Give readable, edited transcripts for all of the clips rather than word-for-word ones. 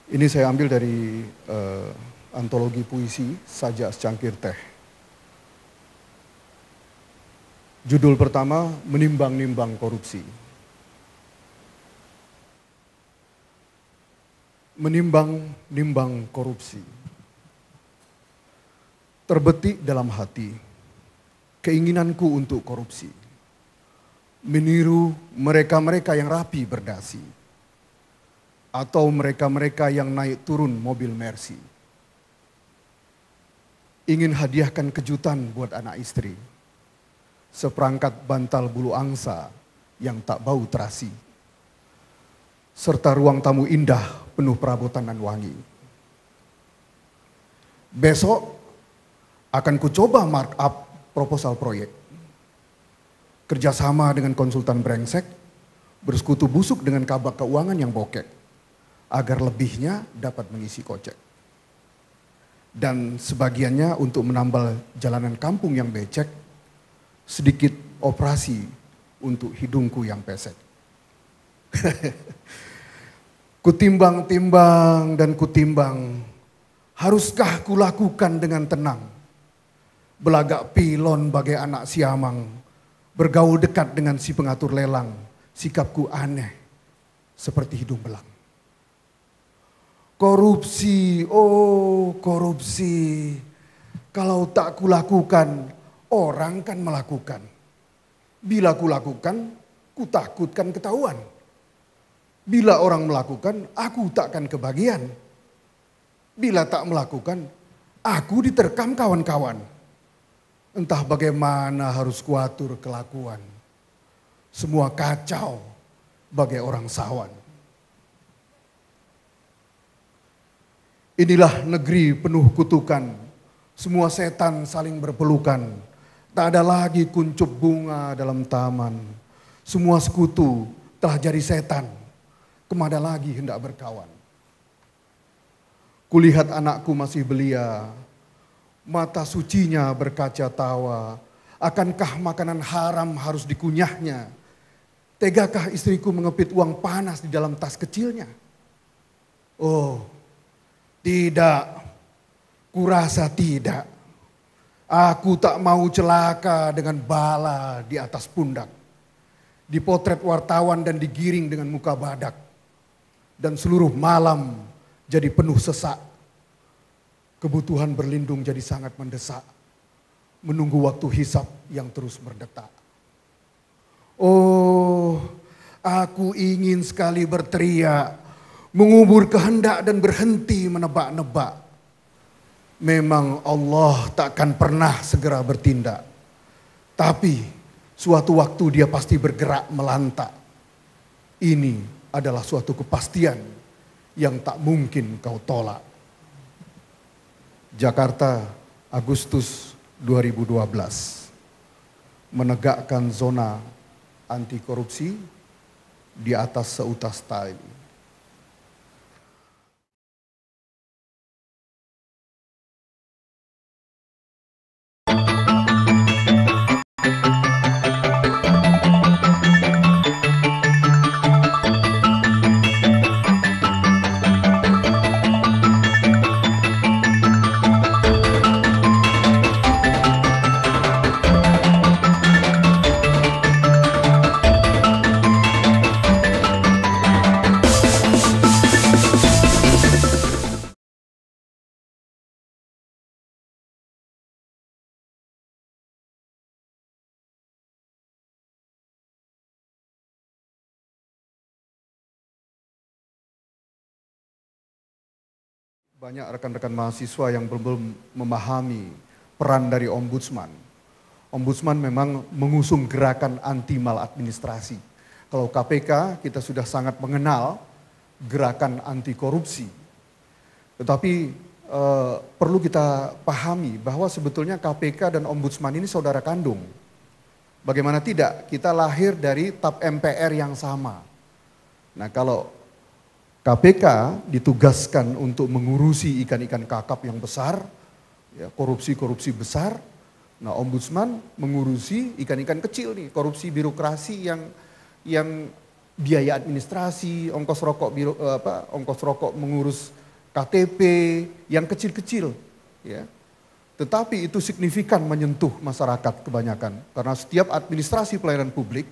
Ini saya ambil dari antologi puisi Sajak Secangkir Teh. Judul pertama, Menimbang-nimbang Korupsi. Menimbang-nimbang korupsi. Terbetik dalam hati keinginanku untuk korupsi. Meniru mereka-mereka yang rapi berdasi. Atau mereka-mereka yang naik turun mobil Mercy. Ingin hadiahkan kejutan buat anak istri. Seperangkat bantal bulu angsa yang tak bau terasi. Serta ruang tamu indah penuh perabotan dan wangi. Besok akan kucoba markup proposal proyek. Kerjasama dengan konsultan brengsek, bersekutu busuk dengan kabak keuangan yang bokek. Agar lebihnya dapat mengisi kocek. Dan sebagiannya untuk menambal jalanan kampung yang becek, sedikit operasi untuk hidungku yang pesek. Kutimbang-timbang dan kutimbang, haruskah kulakukan dengan tenang? Belagak pilon bagai anak siamang, bergaul dekat dengan si pengatur lelang, sikapku aneh seperti hidung belang. Korupsi, oh korupsi, kalau tak kulakukan, orang kan melakukan. Bila kulakukan, kutakutkan ketahuan. Bila orang melakukan, aku takkan kebagian. Bila tak melakukan, aku diterkam kawan-kawan. Entah bagaimana harus kuatur kelakuan. Semua kacau bagai orang sawan. Inilah negeri penuh kutukan, semua setan saling berpelukan. Tak ada lagi kuncup bunga dalam taman. Semua sekutu telah jadi setan, kemana lagi hendak berkawan. Kulihat anakku masih belia, mata sucinya berkaca tawa. Akankah makanan haram harus dikunyahnya? Tegakah istriku mengepit uang panas di dalam tas kecilnya? Oh, tidak, kurasa tidak. Aku tak mau celaka dengan bala di atas pundak. Dipotret wartawan dan digiring dengan muka badak. Dan seluruh malam jadi penuh sesak. Kebutuhan berlindung jadi sangat mendesak. Menunggu waktu hisap yang terus berdetak. Oh, aku ingin sekali berteriak. Mengubur kehendak dan berhenti menebak-nebak. Memang Allah takkan pernah segera bertindak. Tapi suatu waktu dia pasti bergerak melantak. Ini adalah suatu kepastian yang tak mungkin kau tolak. Jakarta, Agustus 2012. Menegakkan zona anti korupsi di atas seutas tali. Banyak rekan-rekan mahasiswa yang belum memahami peran dari ombudsman. Ombudsman memang mengusung gerakan anti maladministrasi. Kalau KPK kita sudah sangat mengenal gerakan anti korupsi. Tetapi perlu kita pahami bahwa sebetulnya KPK dan ombudsman ini saudara kandung. Bagaimana tidak, kita lahir dari TAP MPR yang sama. Nah kalau KPK ditugaskan untuk mengurusi ikan-ikan kakap yang besar, ya, korupsi-korupsi besar. Nah ombudsman mengurusi ikan-ikan kecil nih, korupsi birokrasi yang biaya administrasi, ongkos rokok mengurus KTP yang kecil-kecil. Ya. Tetapi itu signifikan menyentuh masyarakat kebanyakan. Karena setiap administrasi pelayanan publik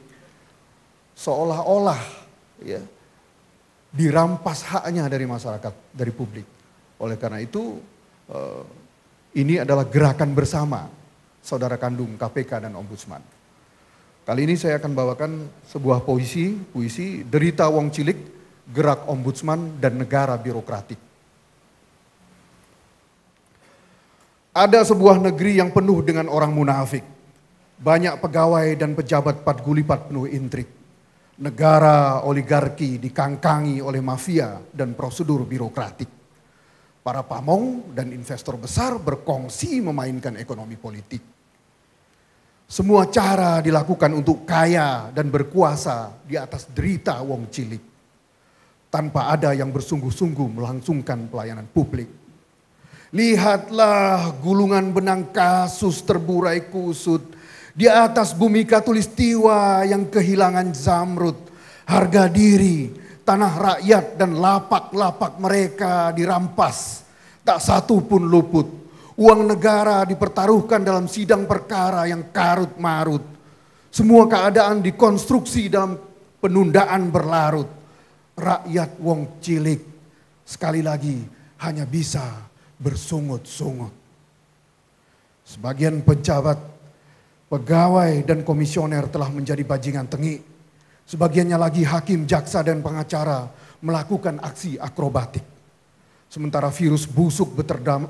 seolah-olah ya, dirampas haknya dari masyarakat, dari publik. Oleh karena itu ini adalah gerakan bersama saudara kandung KPK dan Ombudsman. Kali ini saya akan bawakan sebuah puisi Derita Wong Cilik, Gerak Ombudsman dan Negara Birokratik. Ada sebuah negeri yang penuh dengan orang munafik. Banyak pegawai dan pejabat patgulipat penuh intrik. Negara oligarki dikangkangi oleh mafia dan prosedur birokratik. Para pamong dan investor besar berkongsi memainkan ekonomi politik. Semua cara dilakukan untuk kaya dan berkuasa di atas derita wong cilik. Tanpa ada yang bersungguh-sungguh melangsungkan pelayanan publik. Lihatlah gulungan benang kasus terburai kusut. Di atas bumi katulistiwa yang kehilangan zamrud. Harga diri, tanah rakyat dan lapak-lapak mereka dirampas. Tak satu pun luput. Uang negara dipertaruhkan dalam sidang perkara yang karut marut. Semua keadaan dikonstruksi dalam penundaan berlarut. Rakyat wong cilik sekali lagi hanya bisa bersungut-sungut. Sebagian pejabat, pegawai dan komisioner telah menjadi bajingan tengik. Sebagiannya lagi hakim, jaksa dan pengacara melakukan aksi akrobatik. Sementara virus busuk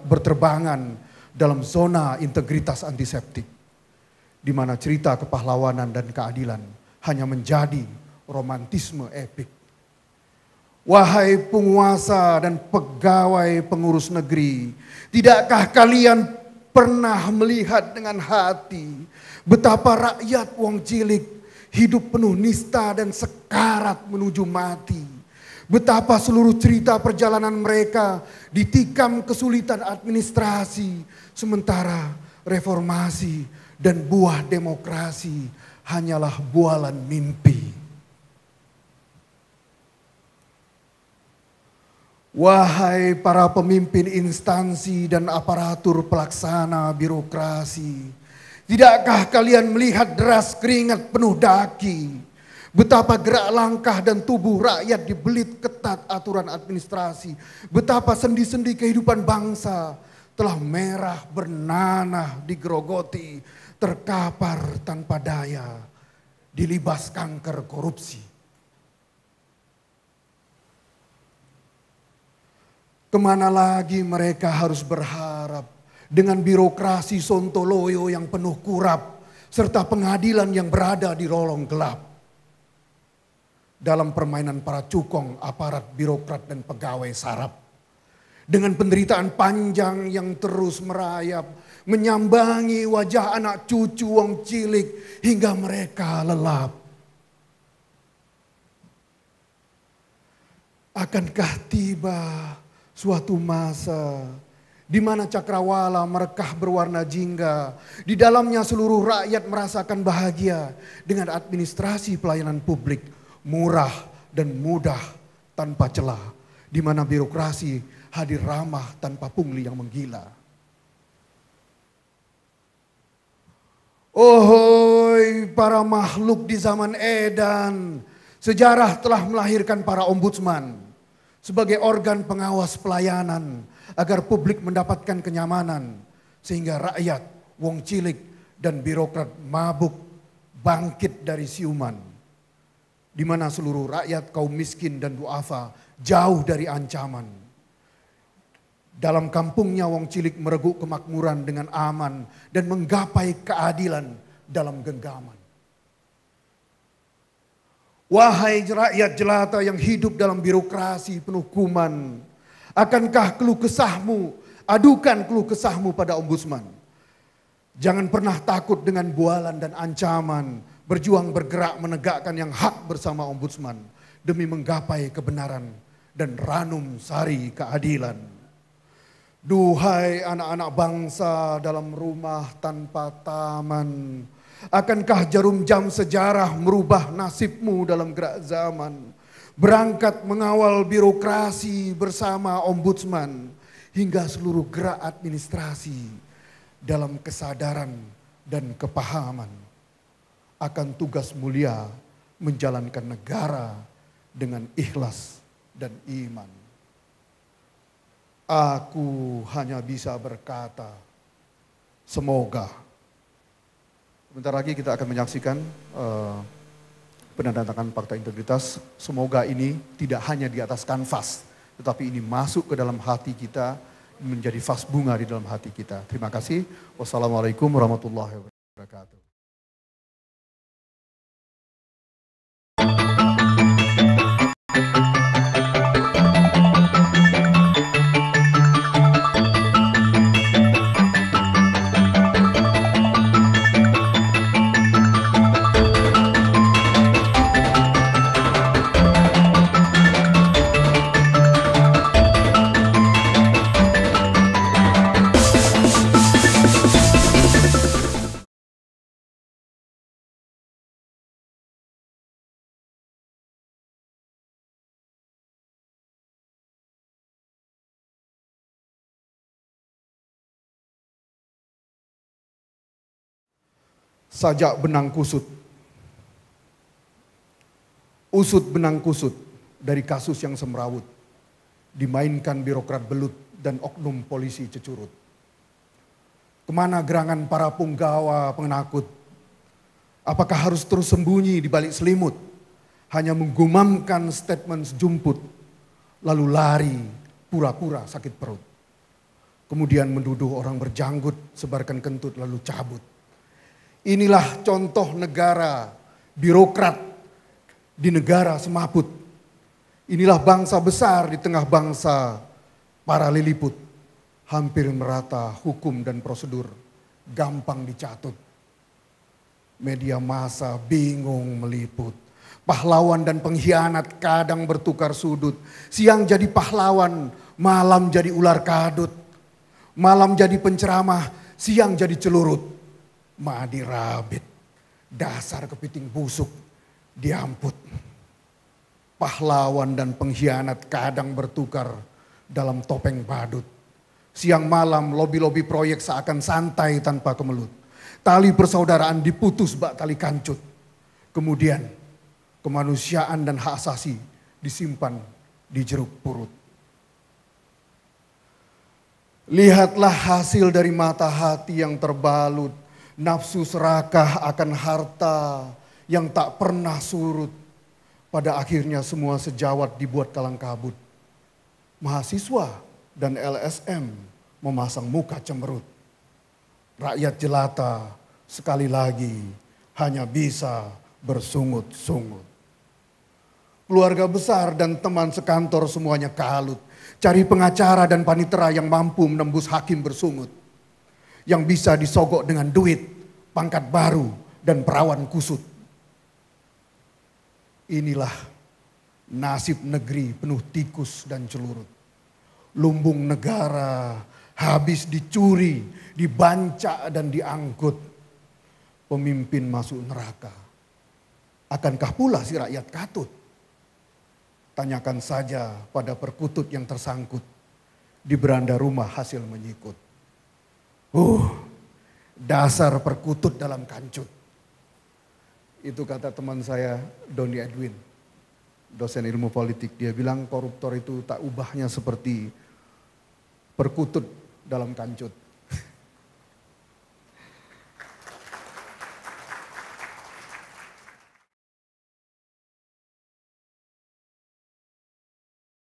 berterbangan dalam zona integritas antiseptik. Di mana cerita kepahlawanan dan keadilan hanya menjadi romantisme epik. Wahai penguasa dan pegawai pengurus negeri, tidakkah kalian pernah melihat dengan hati betapa rakyat wong cilik hidup penuh nista dan sekarat menuju mati? Betapa seluruh cerita perjalanan mereka ditikam kesulitan administrasi, sementara reformasi dan buah demokrasi hanyalah bualan mimpi. Wahai para pemimpin instansi dan aparatur pelaksana birokrasi, tidakkah kalian melihat deras keringat penuh daki? Betapa gerak langkah dan tubuh rakyat dibelit ketat aturan administrasi. Betapa sendi-sendi kehidupan bangsa telah merah bernanah digerogoti, terkapar tanpa daya, dilibas kanker korupsi. Kemana lagi mereka harus berharap dengan birokrasi sontoloyo yang penuh kurap serta pengadilan yang berada di lorong gelap. Dalam permainan para cukong, aparat, birokrat dan pegawai sarap. Dengan penderitaan panjang yang terus merayap, menyambangi wajah anak cucu wong cilik hingga mereka lelap. Akankah tiba suatu masa di mana cakrawala merekah berwarna jingga, di dalamnya seluruh rakyat merasakan bahagia dengan administrasi pelayanan publik murah dan mudah tanpa celah, di mana birokrasi hadir ramah tanpa pungli yang menggila. Ohoi para makhluk di zaman edan, sejarah telah melahirkan para ombudsman sebagai organ pengawas pelayanan agar publik mendapatkan kenyamanan sehingga rakyat, wong cilik dan birokrat mabuk bangkit dari siuman, di mana seluruh rakyat kaum miskin dan duafa jauh dari ancaman. Dalam kampungnya wong cilik mereguk kemakmuran dengan aman dan menggapai keadilan dalam genggaman. Wahai rakyat jelata yang hidup dalam birokrasi penuh kuman, akankah keluh kesahmu, adukan keluh kesahmu pada ombudsman. Jangan pernah takut dengan bualan dan ancaman, berjuang bergerak menegakkan yang hak bersama ombudsman demi menggapai kebenaran dan ranum sari keadilan. Duhai anak-anak bangsa dalam rumah tanpa taman, akankah jarum jam sejarah merubah nasibmu dalam gerak zaman? Berangkat mengawal birokrasi bersama ombudsman hingga seluruh gerak administrasi dalam kesadaran dan kepahaman akan tugas mulia menjalankan negara dengan ikhlas dan iman. Aku hanya bisa berkata, semoga. Sebentar lagi kita akan menyaksikan penandatanganan fakta integritas. Semoga ini tidak hanya di atas kanvas, tetapi ini masuk ke dalam hati kita, menjadi vas bunga di dalam hati kita. Terima kasih. Wassalamualaikum warahmatullahi wabarakatuh. Sajak benang kusut. Usut benang kusut dari kasus yang semrawut. Dimainkan birokrat belut dan oknum polisi cecurut. Kemana gerangan para punggawa penakut? Apakah harus terus sembunyi di balik selimut? Hanya menggumamkan statement sejumput. Lalu lari pura-pura sakit perut. Kemudian menduduh orang berjanggut, sebarkan kentut lalu cabut. Inilah contoh negara birokrat di negara semaput. Inilah bangsa besar di tengah bangsa para liliput. Hampir merata hukum dan prosedur, gampang dicatut. Media massa bingung meliput. Pahlawan dan pengkhianat kadang bertukar sudut. Siang jadi pahlawan, malam jadi ular kadut. Malam jadi penceramah, siang jadi celurut. Madi rabit, dasar kepiting busuk, diamput. Pahlawan dan pengkhianat kadang bertukar dalam topeng badut. Siang malam lobi-lobi proyek seakan santai tanpa kemelut. Tali persaudaraan diputus bak tali kancut. Kemudian kemanusiaan dan hak asasi disimpan di jeruk purut. Lihatlah hasil dari mata hati yang terbalut. Nafsu serakah akan harta yang tak pernah surut. Pada akhirnya semua sejawat dibuat kalang kabut. Mahasiswa dan LSM memasang muka cemberut. Rakyat jelata sekali lagi hanya bisa bersungut-sungut. Keluarga besar dan teman sekantor semuanya kalut. Cari pengacara dan panitera yang mampu menembus hakim bersungut. Yang bisa disogok dengan duit, pangkat baru, dan perawan kusut. Inilah nasib negeri penuh tikus dan celurut. Lumbung negara habis dicuri, dibancak dan diangkut. Pemimpin masuk neraka. Akankah pula si rakyat katut? Tanyakan saja pada perkutut yang tersangkut. Di beranda rumah hasil menyikut. Dasar perkutut dalam kancut. Itu kata teman saya Doni Edwin, dosen ilmu politik. Dia bilang koruptor itu tak ubahnya seperti perkutut dalam kancut.